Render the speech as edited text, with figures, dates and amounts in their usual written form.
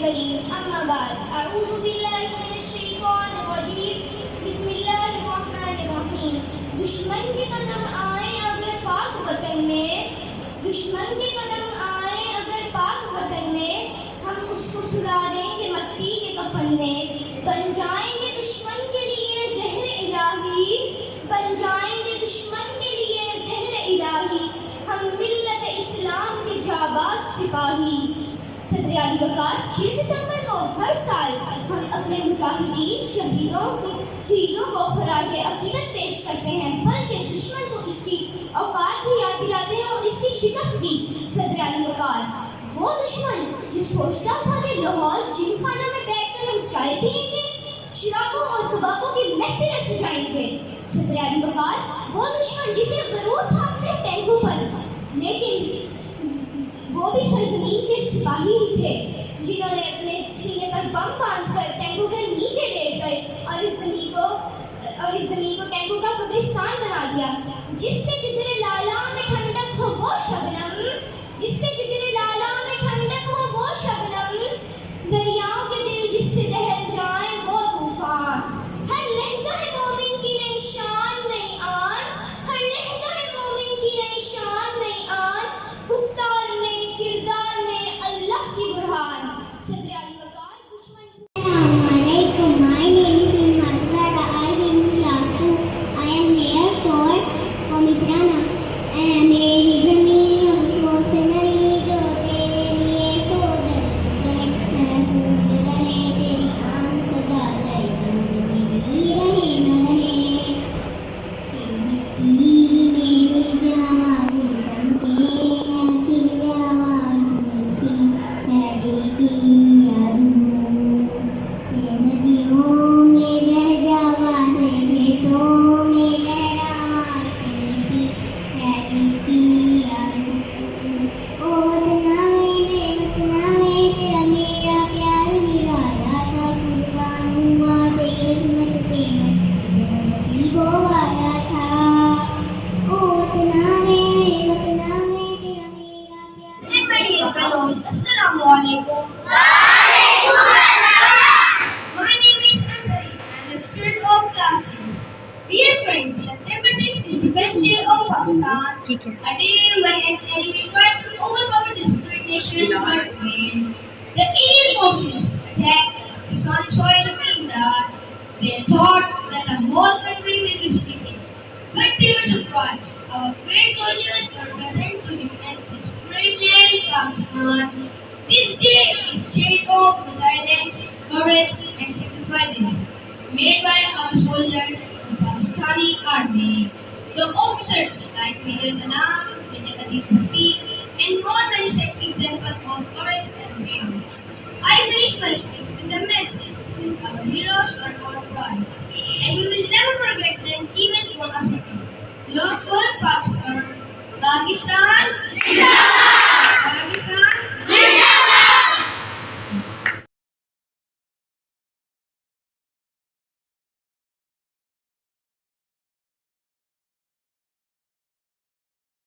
الكريم أما بعد أعوذ بالله من الشيطان الرجيم بسم الله الرحمن الرحیم. دشمن کے قدم آئیں اگر پاک وطن میں، دشمن کے قدم آئیں اگر پاک وطن میں، ہم اس کو سلا دیں گے مٹی کے کفن میں. بن جائیں گے دشمن کے لیے زہر الہی، بن جائیں گے دشمن کے لیے زہر الہی، ہم ملت اسلام کے جاباز سپاہی. صدر علی وقار 6 ستمبر کو ہر سال ہم اپنے مجاہدین شہیدوں کو خراج عقیدت پیش کرتے ہیں، بلکہ دشمن کو اس کی اوقات بھی یاد دلاتے ہیں اور اس کی شکست بھی. صدر علی وقار وہ دشمن جو سوچتا تھا کہ لاہور جم خانہ میں بیٹھ کر ہم چائے پیئیں گے، شرابوں اور کبابوں کی محفلیں سجائیں گے. صدر علی وقار وہ دشمن جسے غرور تھا اپنے ٹینکوں پر، لیکن وہ بھی سرزمین کے سپاہی ہی تھے جنہوں نے اپنے سینے پر بم باندھ کر ٹینکوں کے نیچے لیٹ گئے اور اس زمین کو ٹینکوں کا قبرستان بنا دیا. جس سے جدر لالا میں ٹھنڈک ہو وہ شبنم، جس سے جدر لالا میں ٹھنڈک ہو وہ شبنم، دریاؤں کے دل جس سے دہل جائیں وہ طوفان. ہر لحظہ ہے مومن کی نئی شان نئی آن، ہر لحظہ ہے مومن کی نئی شان نئی آن، گفتار میں کردار میں اللہ کی برہان. صدر علی وقار دشمن. Assalamualaikum. My name is Imazada. I am in class 2. I am here for Pomigrana. And मेरी ज़मीन सोचनरी जो तेरे लिए सोदर गए, महफूज रहे तेरी आन सदा जाए, ज़िंदगी रहे न रहे. तेरी मेरी जावाज़ बनके फिर आवाज़ की है दिल की याद. नदियों में बह जावा है, खेतों में लहरावा है की याद. ओ वतना में तेरा मेरा प्यार निराला था, कुर्बान हुआ तेरी हिम्मत पे नसीबों वाला था. ओ वतना में तेरा मेरा प्यार. Assalamualaikum. My name is Ansari. I am a student of class 6. Dear friends, September 6th is the best day of Pakistan. A day when an enemy tried to overpower the separate nation but failed. The Indian forces attacked the sun soil of India. They thought that the whole country will be sleeping, but they were surprised. Our great soldiers were present to defend this great land, Pakistan. This day is state of resilience, courage and sacrifices made by our soldiers of Pakistani army. The officers like Major Anam, Major Atif Bhatti and more many set examples of courage and bravery. I finish my speech with the message that our heroes are our pride and we will never forget them even for a second. Love for Pakistan. Pakistan.